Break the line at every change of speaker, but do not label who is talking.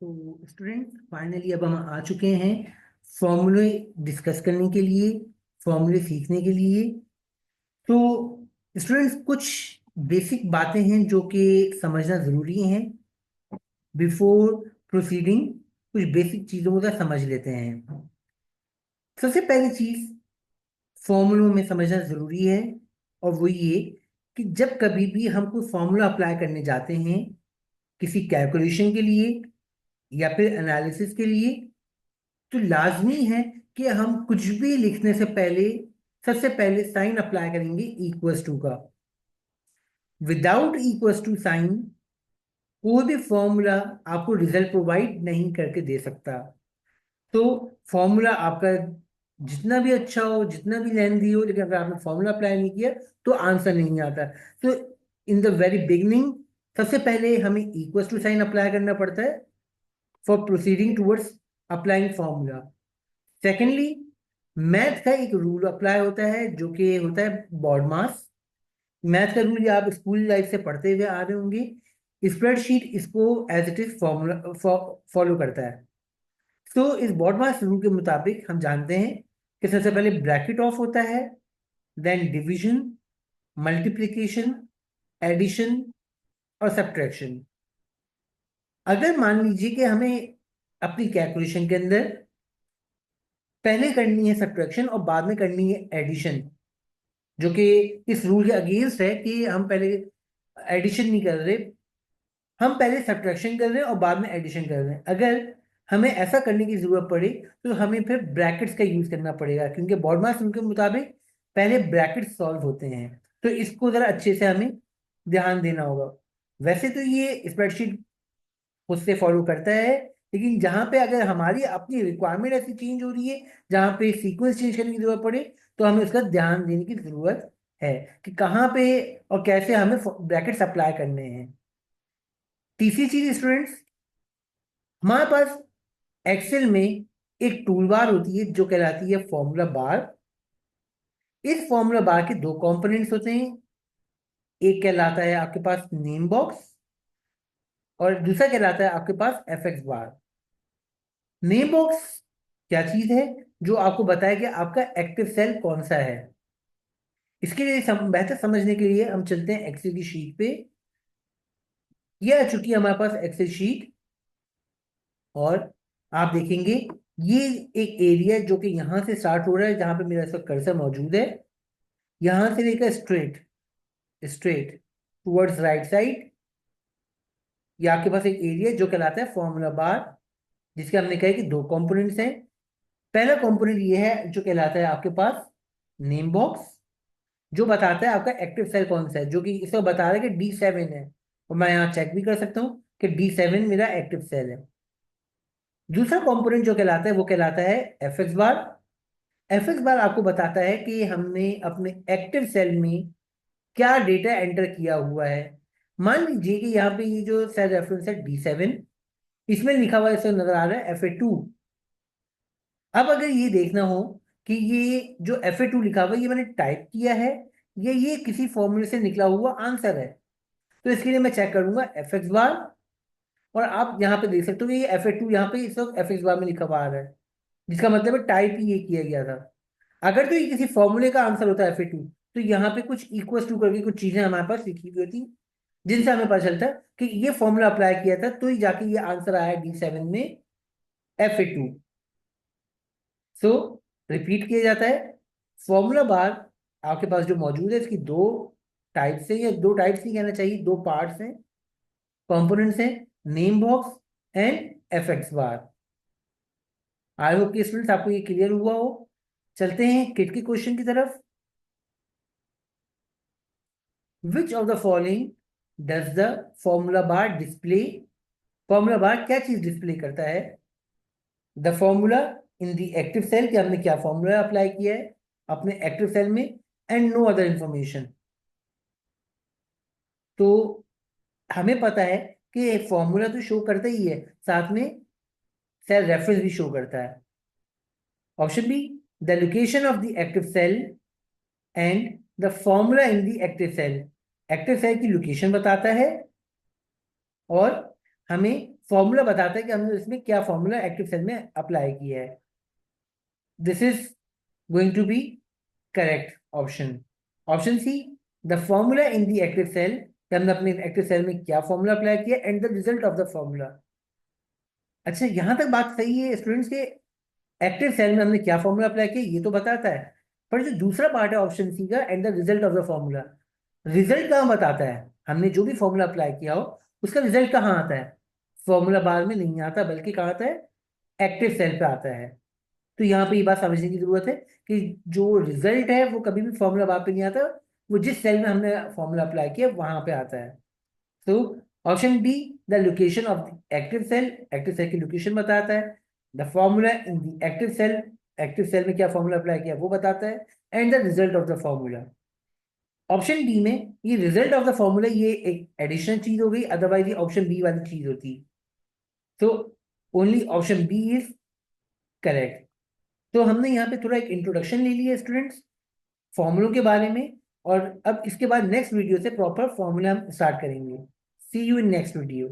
तो student finally अब हम आ चुके हैं फॉर्मूले डिस्कस करने के लिए, फॉर्मूले सीखने के लिए। तो स्टूडेंट्स कुछ बेसिक बातें हैं जो कि समझना ज़रूरी हैं। बिफोर प्रोसीडिंग कुछ बेसिक चीज़ों को समझ लेते हैं। सबसे पहली चीज़ फॉर्मूलों में समझना ज़रूरी है, और वो ये कि जब कभी भी हम कोई फॉर्मूला अप्लाई करने जाते हैं किसी कैलकुलेशन के लिए या फिर एनालिसिस के लिए, तो लाजमी है कि हम कुछ भी लिखने से पहले सबसे पहले साइन अप्लाई करेंगे इक्वल्स टू का। विदाउट इक्वल्स टू साइन कोई भी फॉर्मूला आपको रिजल्ट प्रोवाइड नहीं करके दे सकता। तो फॉर्मूला आपका जितना भी अच्छा हो, जितना भी लेंथी हो, लेकिन अगर आपने फॉर्मूला अप्लाई नहीं किया तो आंसर नहीं आता। तो इन द वेरी बिगनिंग सबसे पहले हमें इक्वल्स टू साइन अप्लाई करना पड़ता है for proceeding towards applying formula. Secondly, math का एक रूल अप्लाई होता है जो कि होता है बॉड मास। मैथ का रूल ये आप स्कूल लाइफ से पढ़ते हुए आ रहे होंगे। स्प्रेडशीट इसको as it is formula follow करता है। तो इस बॉड मास रूल के मुताबिक हम जानते हैं कि सबसे पहले ब्रैकेट ऑफ होता है, देन डिवीजन, मल्टीप्लिकेशन, एडिशन और सब्ट्रैक्शन। अगर मान लीजिए कि हमें अपनी कैलकुलेशन के अंदर पहले करनी है सब्ट्रैक्शन और बाद में करनी है एडिशन, जो कि इस रूल के अगेंस्ट है कि हम पहले एडिशन नहीं कर रहे, हम पहले सब्ट्रैक्शन कर रहे हैं और बाद में एडिशन कर रहे हैं। अगर हमें ऐसा करने की जरूरत पड़े तो हमें फिर ब्रैकेट्स का यूज करना पड़ेगा, क्योंकि बॉडमास रूल के मुताबिक पहले ब्रैकेट सॉल्व होते हैं। तो इसको जरा अच्छे से हमें ध्यान देना होगा। वैसे तो ये स्प्रेडशीट उससे फॉलो करता है, लेकिन जहां पे अगर हमारी अपनी रिक्वायरमेंट ऐसी चेंज हो रही है जहां पे सीक्वेंस चेंज करने की जरूरत पड़े, तो हमें उसका ध्यान देने की जरूरत है कि कहाँ पे और कैसे हमें ब्रैकेट्स अप्लाई करने हैं। तीसरी चीज स्टूडेंट्स, हमारे पास एक्सेल में एक टूल बार होती है जो कहलाती है फॉर्मूला बार। इस फॉर्मूला बार के दो कंपोनेंट्स होते हैं। एक कहलाता है आपके पास नेम बॉक्स और दूसरा कहलाता है आपके पास एफएक्स बार। नेम बॉक्स क्या चीज है? जो आपको बताया कि आपका एक्टिव सेल कौन सा है। इसके लिए बेहतर समझने के लिए हम चलते हैं एक्सेल की शीट पे। ये आ चुकी है हमारे पास एक्सेल शीट, और आप देखेंगे ये एक एरिया जो कि यहां से स्टार्ट हो रहा है, जहां पे मेरा इसका कर्सर मौजूद है। यहां से लेकर straight straight towards right side, ये आपके पास एक एरिया जो कहलाता है फॉर्मूला बार, जिसके हमने कहा कि दो कंपोनेंट्स हैं। पहला कंपोनेंट ये है जो कहलाता है आपके पास नेम बॉक्स, जो बताता है आपका एक्टिव सेल कौन सा है, जो कि इसको बता रहा है कि D7 है। और मैं यहाँ चेक भी कर सकता हूँ कि D7 मेरा एक्टिव सेल है। दूसरा कंपोनेंट जो कहलाता है वो कहलाता है एफएक्स बार। एफएक्स बार आपको बताता है कि हमने अपने एक्टिव सेल में क्या डेटा एंटर किया हुआ है। मान लीजिए कि यहाँ पे ये जो सेल रेफरेंस है D7, इसमें लिखा हुआ ऐसा नजर आ रहा है FA2। अब अगर ये देखना हो कि ये जो FA2 लिखा हुआ है ये मैंने टाइप किया है या ये किसी फॉर्मूले से निकला हुआ आंसर है, तो इसके लिए मैं चेक करूंगा एफएक्स बार। और आप यहाँ पे देख सकते हो कि ये FA2 यहाँ पे इस वक्त एफएक्स बार में लिखा हुआ आ रहा है, जिसका मतलब है टाइप ही ये किया गया था। अगर तो ये किसी फॉर्मूले का आंसर होता है FA2, तो यहाँ पे कुछ इक्वल टू करके कुछ चीजें हमारे पास लिखी हुई होती, जिनसे हमें पता चलता है कि ये फॉर्मूला अप्लाई किया था तो ही जाके ये आंसर आया D7 में FA2। सो रिपीट किया जाता है, फॉर्मूला बार आपके पास जो मौजूद है इसकी दो टाइप्स है, या दो टाइप्स नहीं कहना चाहिए, दो पार्ट्स हैं, कंपोनेंट्स हैं, name box and FX bar. I hope कि स्टूडेंट्स आपको ये क्लियर हुआ हो। चलते हैं किट के क्वेश्चन की तरफ। Which of the following does the formula bar display? Formula bar क्या चीज डिस्प्ले करता है? The formula in the active cell, कि हमने क्या फॉर्मूला अप्लाई किया है अपने एक्टिव सेल में, एंड नो अदर इंफॉर्मेशन। तो हमें पता है कि फॉर्मूला तो शो करता ही है, साथ में सेल रेफरेंस भी शो करता है। Option B, the location of the active cell and the formula in the active cell. Active cell की लोकेशन बताता है और हमें फॉर्मूला बताता है कि हमने इसमें क्या फॉर्मूला एक्टिव सेल में अप्लाई किया है। This is going to be correct option. Option C, the formula in the active cell, हमने अपने एक्टिव सेल में क्या फॉर्मूला अप्लाई किया and the result of the formula. अच्छा, यहां तक बात सही है स्टूडेंट्स के, एक्टिव सेल में हमने क्या फॉर्मूला अप्लाई किया ये तो बताता है, पर जो दूसरा पार्ट है ऑप्शन सी का, and the result of the formula, result कहाँ बताता है? हमने जो भी फॉर्मूला अप्लाई किया हो उसका रिजल्ट कहाँ आता है? फॉर्मूला बार में नहीं आता, बल्कि कहाँ आता है? एक्टिव सेल पे आता है। तो यहाँ पे ये बात समझने की जरूरत है कि जो रिजल्ट है वो कभी भी फॉर्मूला बार पे नहीं आता, वो जिस सेल में हमने फॉर्मूला अप्लाई किया वहां पे आता है। तो option B, the location of the active cell की लोकेशन बताता है, the formula in the active cell में क्या फॉर्मूला अप्लाई किया वो बताता है, and the result of the formula. Option B में ये रिजल्ट ऑफ द फॉर्मूला ये एक एडिशनल चीज हो गई, अदरवाइज ये ऑप्शन बी वाली चीज होती। तो only option B is correct. तो हमने यहाँ पे थोड़ा एक इंट्रोडक्शन ले लिया स्टूडेंट्स फॉर्मूलों के बारे में, और अब इसके बाद नेक्स्ट वीडियो से प्रॉपर फॉर्मूला हम स्टार्ट करेंगे। सी यू इन नेक्स्ट वीडियो।